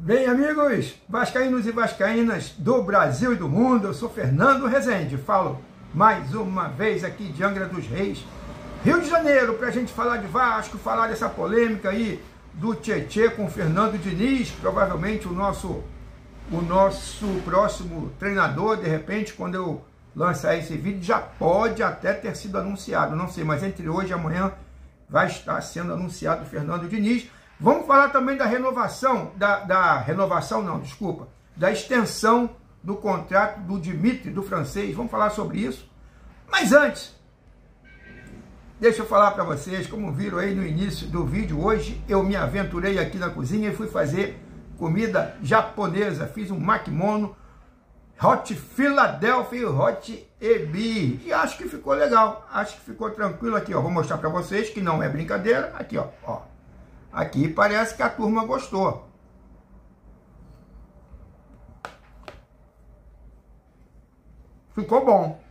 Bem, amigos, vascaínos e vascaínas do Brasil e do mundo, eu sou Fernando Rezende, falo mais uma vez aqui de Angra dos Reis, Rio de Janeiro, para a gente falar de Vasco, falar dessa polêmica aí do Tietê com o Fernando Diniz, provavelmente o nosso próximo treinador, de repente, quando eu lançar esse vídeo, já pode até ter sido anunciado, não sei, mas entre hoje e amanhã vai estar sendo anunciado o Fernando Diniz. Vamos falar também da renovação, da extensão do contrato do Dimitri, do francês. Vamos falar sobre isso. Mas antes, deixa eu falar para vocês, como viram aí no início do vídeo, hoje eu me aventurei aqui na cozinha e fui fazer comida japonesa. Fiz um makimono, hot Philadelphia e hot ebi. E acho que ficou legal, acho que ficou tranquilo aqui, ó. Vou mostrar para vocês que não é brincadeira. Aqui, ó. Aqui parece que a turma gostou. Ficou bom.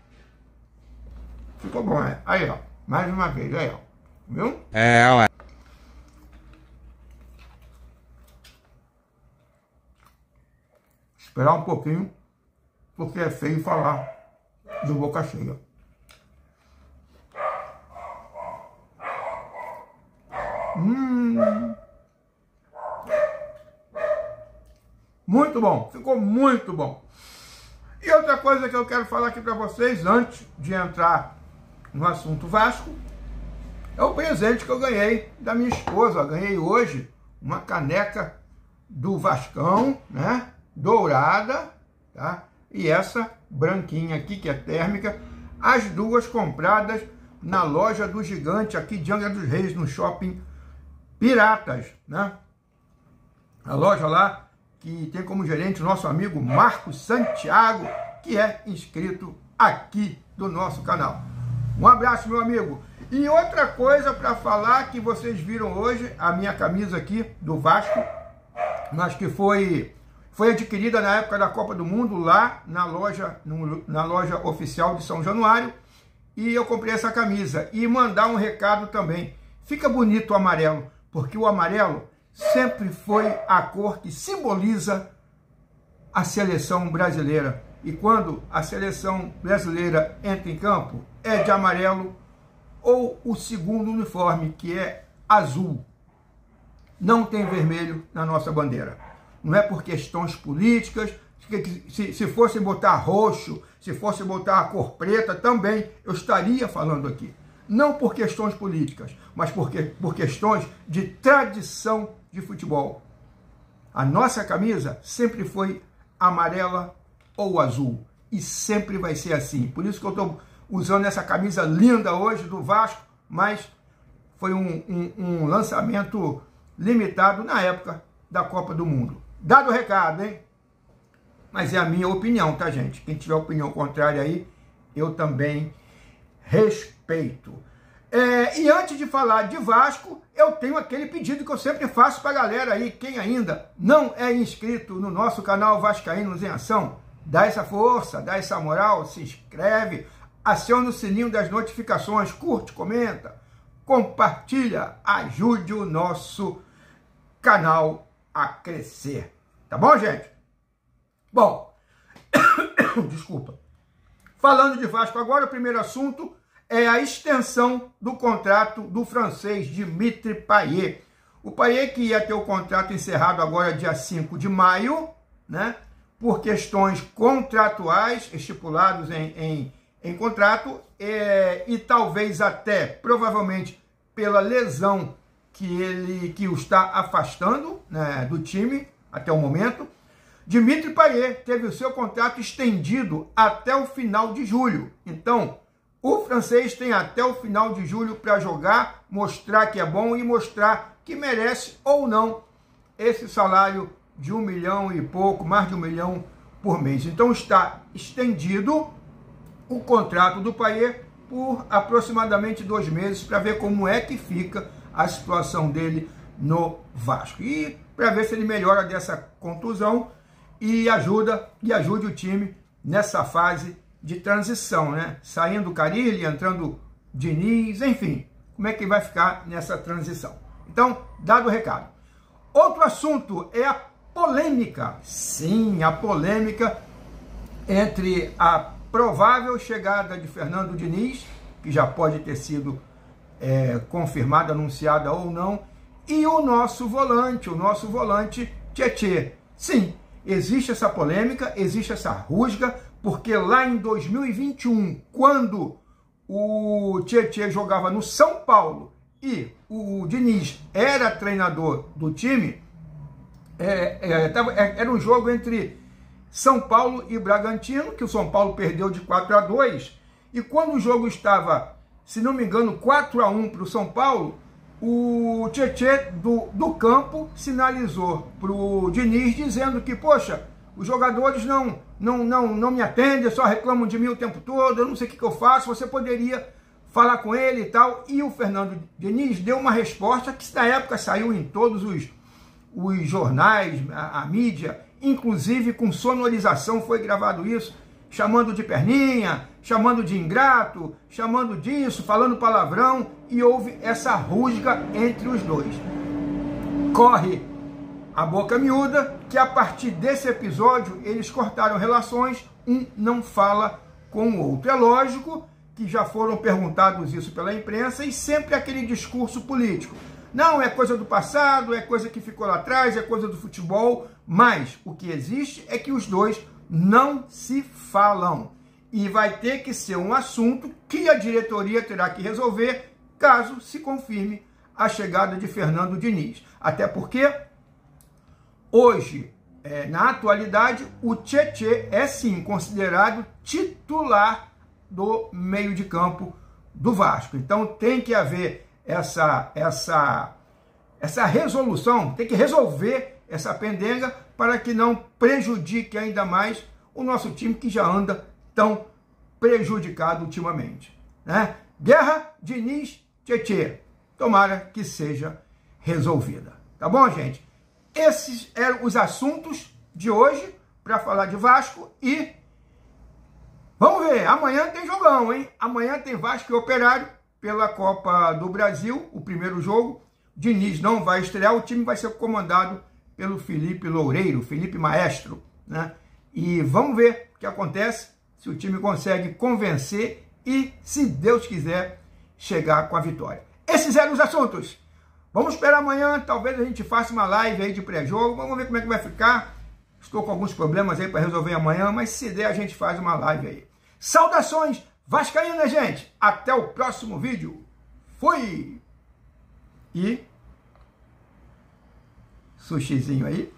Ficou bom, é. Aí, ó. Mais uma vez, aí, ó. Viu? Ué. Esperar um pouquinho, porque é feio falar de boca cheia. Muito bom, ficou muito bom. E outra coisa que eu quero falar aqui para vocês, antes de entrar no assunto Vasco, é o presente que eu ganhei da minha esposa. Eu ganhei hoje uma caneca do Vascão, né? Dourada, tá? E essa branquinha aqui, que é térmica, as duas compradas na loja do Gigante aqui de Angra dos Reis, no Shopping Piratas, né? A loja lá que tem como gerente o nosso amigo Marcos Santiago, que é inscrito aqui do nosso canal. Um abraço, meu amigo. E outra coisa para falar, que vocês viram hoje, a minha camisa aqui do Vasco, mas que foi adquirida na época da Copa do Mundo, lá na loja oficial de São Januário, e eu comprei essa camisa. E mandar um recado também. Fica bonito o amarelo, porque o amarelo sempre foi a cor que simboliza a seleção brasileira. E quando a seleção brasileira entra em campo, é de amarelo ou o segundo uniforme, que é azul. Não tem vermelho na nossa bandeira. Não é por questões políticas. Se fosse botar roxo, se fosse botar a cor preta, também eu estaria falando aqui. Não por questões políticas, mas por questões de tradição de futebol. A nossa camisa sempre foi amarela ou azul. E sempre vai ser assim. Por isso que eu estou usando essa camisa linda hoje do Vasco, mas foi um lançamento limitado na época da Copa do Mundo. Dado o recado, hein? Mas é a minha opinião, tá, gente? Quem tiver opinião contrária aí, eu também respeito. E antes de falar de Vasco, eu tenho aquele pedido que eu sempre faço para a galera aí. Quem ainda não é inscrito no nosso canal Vascaínos em Ação, dá essa força, dá essa moral, se inscreve, aciona o sininho das notificações, curte, comenta, compartilha, ajude o nosso canal a crescer. Tá bom, gente? Bom, desculpa. Falando de Vasco agora, o primeiro assunto é a extensão do contrato do francês Dimitri Payet. O Payet, que ia ter o contrato encerrado agora dia 5 de maio, né? Por questões contratuais estipulados em contrato, e talvez até, provavelmente, pela lesão que o está afastando, né, do time até o momento. Dimitri Payet teve o seu contrato estendido até o final de julho. Então, o francês tem até o final de julho para jogar, mostrar que é bom e mostrar que merece ou não esse salário de 1 milhão e pouco, mais de 1 milhão por mês. Então está estendido o contrato do Payet por aproximadamente 2 meses, para ver como é que fica a situação dele no Vasco. E para ver se ele melhora dessa contusão e ajude o time nessa fase de transição, né? Saindo o Carille, entrando Diniz, enfim, como é que vai ficar nessa transição. Então, dado o recado. Outro assunto é a polêmica. Sim, a polêmica entre a provável chegada de Fernando Diniz, que já pode ter sido confirmada, anunciada ou não, e o nosso volante Tietê. Sim, existe essa polêmica, existe essa rusga, porque lá em 2021, quando o Tietê jogava no São Paulo e o Diniz era treinador do time, era um jogo entre São Paulo e Bragantino, que o São Paulo perdeu de 4-2, e quando o jogo estava, se não me engano, 4-1 para o São Paulo, o Tietê do campo sinalizou para o Diniz dizendo que, poxa, os jogadores não me atendem, só reclamam de mim o tempo todo, eu não sei o que eu faço, você poderia falar com ele e tal. E o Fernando Diniz deu uma resposta que na época saiu em todos os jornais, a mídia, inclusive com sonorização foi gravado isso, chamando de perninha, chamando de ingrato, chamando disso, falando palavrão, e houve essa rusga entre os dois. Corre a boca miúda que a partir desse episódio eles cortaram relações, um não fala com o outro. É lógico que já foram perguntados isso pela imprensa e sempre aquele discurso político. Não, é coisa do passado, é coisa que ficou lá atrás, é coisa do futebol, mas o que existe é que os dois não se falam. E vai ter que ser um assunto que a diretoria terá que resolver caso se confirme a chegada de Fernando Diniz. Até porque hoje, na atualidade, o Tietê é sim considerado titular do meio de campo do Vasco. Então tem que haver essa resolução, tem que resolver essa pendenga para que não prejudique ainda mais o nosso time que já anda tão prejudicado ultimamente, né? Guerra, Diniz, Tietê. Tomara que seja resolvida. Tá bom, gente? Esses eram os assuntos de hoje para falar de Vasco e vamos ver, amanhã tem jogão, hein? Amanhã tem Vasco e Operário pela Copa do Brasil, o primeiro jogo. Diniz não vai estrear, o time vai ser comandado pelo Felipe Loureiro, Felipe Maestro, né? E vamos ver o que acontece, se o time consegue convencer e, se Deus quiser, chegar com a vitória. Esses eram os assuntos. Vamos esperar amanhã, talvez a gente faça uma live aí de pré-jogo, vamos ver como é que vai ficar. Estou com alguns problemas aí para resolver amanhã, mas se der a gente faz uma live aí. Saudações vascaínas, gente! Até o próximo vídeo. Fui! E sushizinho aí.